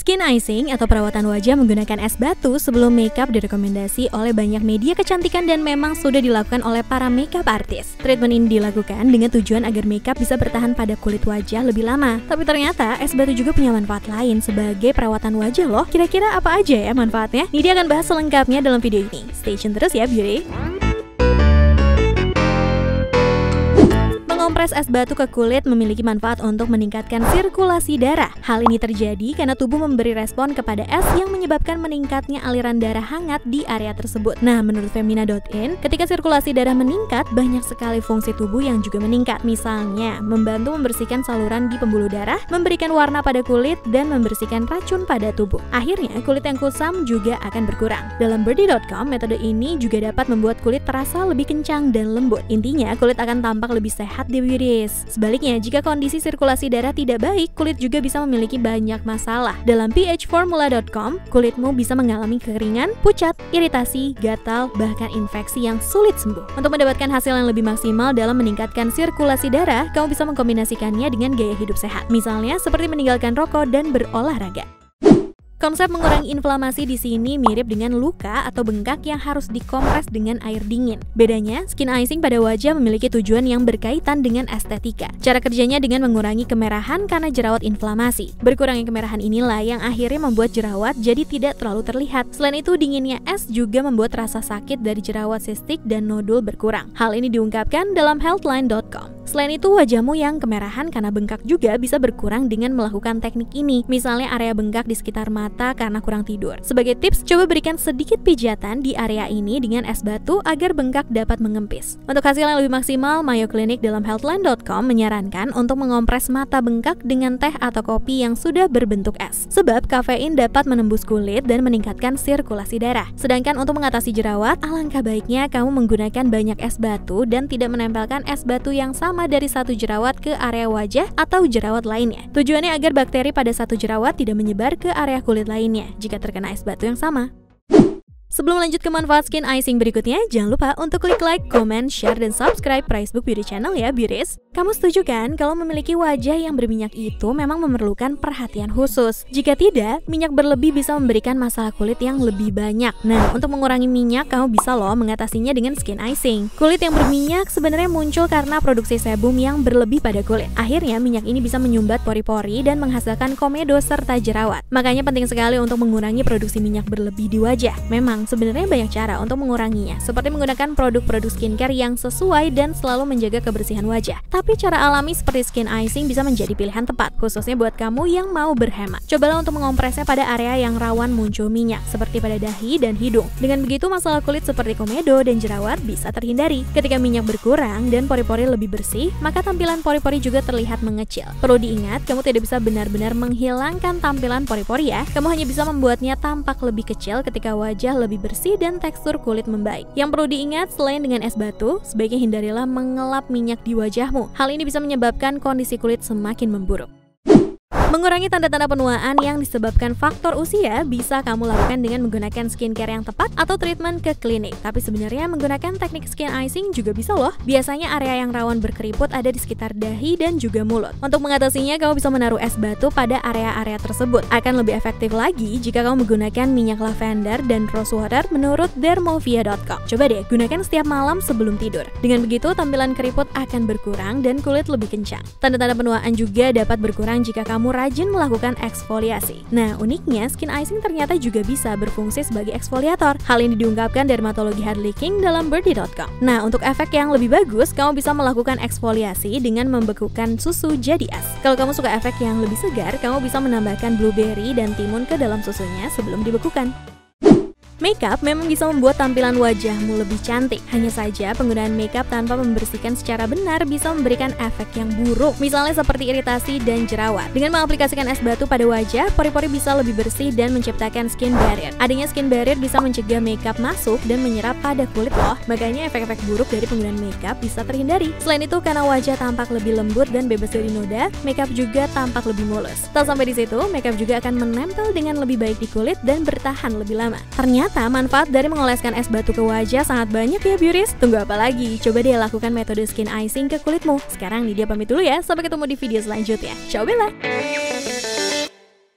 Skin icing atau perawatan wajah menggunakan es batu sebelum makeup direkomendasi oleh banyak media kecantikan dan memang sudah dilakukan oleh para makeup artis. Treatment ini dilakukan dengan tujuan agar makeup bisa bertahan pada kulit wajah lebih lama. Tapi ternyata es batu juga punya manfaat lain sebagai perawatan wajah loh. Kira-kira apa aja ya manfaatnya? Nidya akan bahas selengkapnya dalam video ini. Stay tune terus ya beauty! Mengompres es batu ke kulit memiliki manfaat untuk meningkatkan sirkulasi darah. Hal ini terjadi karena tubuh memberi respon kepada es yang menyebabkan meningkatnya aliran darah hangat di area tersebut. Nah, menurut Femina.in, ketika sirkulasi darah meningkat, banyak sekali fungsi tubuh yang juga meningkat. Misalnya, membantu membersihkan saluran di pembuluh darah, memberikan warna pada kulit, dan membersihkan racun pada tubuh. Akhirnya, kulit yang kusam juga akan berkurang. Dalam Birdie.com, metode ini juga dapat membuat kulit terasa lebih kencang dan lembut. Intinya, kulit akan tampak lebih sehat di beauties. Sebaliknya, jika kondisi sirkulasi darah tidak baik, kulit juga bisa memiliki banyak masalah. Dalam phformula.com, kulitmu bisa mengalami kekeringan, pucat, iritasi, gatal, bahkan infeksi yang sulit sembuh. Untuk mendapatkan hasil yang lebih maksimal dalam meningkatkan sirkulasi darah, kamu bisa mengkombinasikannya dengan gaya hidup sehat. Misalnya seperti meninggalkan rokok dan berolahraga. Konsep mengurangi inflamasi di sini mirip dengan luka atau bengkak yang harus dikompres dengan air dingin. Bedanya, skin icing pada wajah memiliki tujuan yang berkaitan dengan estetika. Cara kerjanya dengan mengurangi kemerahan karena jerawat inflamasi. Berkurangnya kemerahan inilah yang akhirnya membuat jerawat jadi tidak terlalu terlihat. Selain itu, dinginnya es juga membuat rasa sakit dari jerawat sistik dan nodul berkurang. Hal ini diungkapkan dalam healthline.com. Selain itu, wajahmu yang kemerahan karena bengkak juga bisa berkurang dengan melakukan teknik ini. Misalnya area bengkak di sekitar mata karena kurang tidur. Sebagai tips, coba berikan sedikit pijatan di area ini dengan es batu agar bengkak dapat mengempis. Untuk hasil yang lebih maksimal, Mayo Clinic dalam healthline.com menyarankan untuk mengompres mata bengkak dengan teh atau kopi yang sudah berbentuk es. Sebab kafein dapat menembus kulit dan meningkatkan sirkulasi darah. Sedangkan untuk mengatasi jerawat, alangkah baiknya kamu menggunakan banyak es batu dan tidak menempelkan es batu yang sama dari satu jerawat ke area wajah atau jerawat lainnya. Tujuannya agar bakteri pada satu jerawat tidak menyebar ke area kulit lainnya jika terkena es batu yang sama. Sebelum lanjut ke manfaat skin icing berikutnya, jangan lupa untuk klik like, comment, share, dan subscribe Facebook Beauty Channel ya, beauties. Kamu setuju kan kalau memiliki wajah yang berminyak itu memang memerlukan perhatian khusus? Jika tidak, minyak berlebih bisa memberikan masalah kulit yang lebih banyak. Nah, untuk mengurangi minyak, kamu bisa loh mengatasinya dengan skin icing. Kulit yang berminyak sebenarnya muncul karena produksi sebum yang berlebih pada kulit. Akhirnya, minyak ini bisa menyumbat pori-pori dan menghasilkan komedo serta jerawat. Makanya penting sekali untuk mengurangi produksi minyak berlebih di wajah. Memang sebenarnya banyak cara untuk menguranginya, seperti menggunakan produk-produk skincare yang sesuai dan selalu menjaga kebersihan wajah. Tapi cara alami seperti skin icing bisa menjadi pilihan tepat, khususnya buat kamu yang mau berhemat. Cobalah untuk mengompresnya pada area yang rawan muncul minyak, seperti pada dahi dan hidung. Dengan begitu, masalah kulit seperti komedo dan jerawat bisa terhindari. Ketika minyak berkurang dan pori-pori lebih bersih, maka tampilan pori-pori juga terlihat mengecil. Perlu diingat, kamu tidak bisa benar-benar menghilangkan tampilan pori-pori ya. Kamu hanya bisa membuatnya tampak lebih kecil ketika wajah lebih bersih dan tekstur kulit membaik. Yang perlu diingat, selain dengan es batu, sebaiknya hindarilah mengelap minyak di wajahmu. Hal ini bisa menyebabkan kondisi kulit semakin memburuk. Mengurangi tanda-tanda penuaan yang disebabkan faktor usia bisa kamu lakukan dengan menggunakan skincare yang tepat atau treatment ke klinik. Tapi sebenarnya menggunakan teknik skin icing juga bisa loh. Biasanya area yang rawan berkeriput ada di sekitar dahi dan juga mulut. Untuk mengatasinya, kamu bisa menaruh es batu pada area-area tersebut. Akan lebih efektif lagi jika kamu menggunakan minyak lavender dan rose water menurut dermovia.com. Coba deh, gunakan setiap malam sebelum tidur. Dengan begitu, tampilan keriput akan berkurang dan kulit lebih kencang. Tanda-tanda penuaan juga dapat berkurang jika kamu rajin melakukan eksfoliasi. Nah, uniknya skin icing ternyata juga bisa berfungsi sebagai eksfoliator. Hal ini diungkapkan dermatologi Hadley King dalam Birdie.com. Nah, untuk efek yang lebih bagus, kamu bisa melakukan eksfoliasi dengan membekukan susu jadi es. Kalau kamu suka efek yang lebih segar, kamu bisa menambahkan blueberry dan timun ke dalam susunya sebelum dibekukan. Makeup memang bisa membuat tampilan wajahmu lebih cantik. Hanya saja, penggunaan makeup tanpa membersihkan secara benar bisa memberikan efek yang buruk, misalnya seperti iritasi dan jerawat. Dengan mengaplikasikan es batu pada wajah, pori-pori bisa lebih bersih dan menciptakan skin barrier. Adanya skin barrier bisa mencegah makeup masuk dan menyerap pada kulit loh. Makanya efek-efek buruk dari penggunaan makeup bisa terhindari. Selain itu, karena wajah tampak lebih lembut dan bebas dari noda, makeup juga tampak lebih mulus. Tak sampai di situ, makeup juga akan menempel dengan lebih baik di kulit dan bertahan lebih lama. Ternyata manfaat dari mengoleskan es batu ke wajah sangat banyak ya beauties. Tunggu apa lagi? Coba deh lakukan metode skin icing ke kulitmu. Sekarang Nidya pamit dulu ya, sampai ketemu di video selanjutnya. Ciao Bella!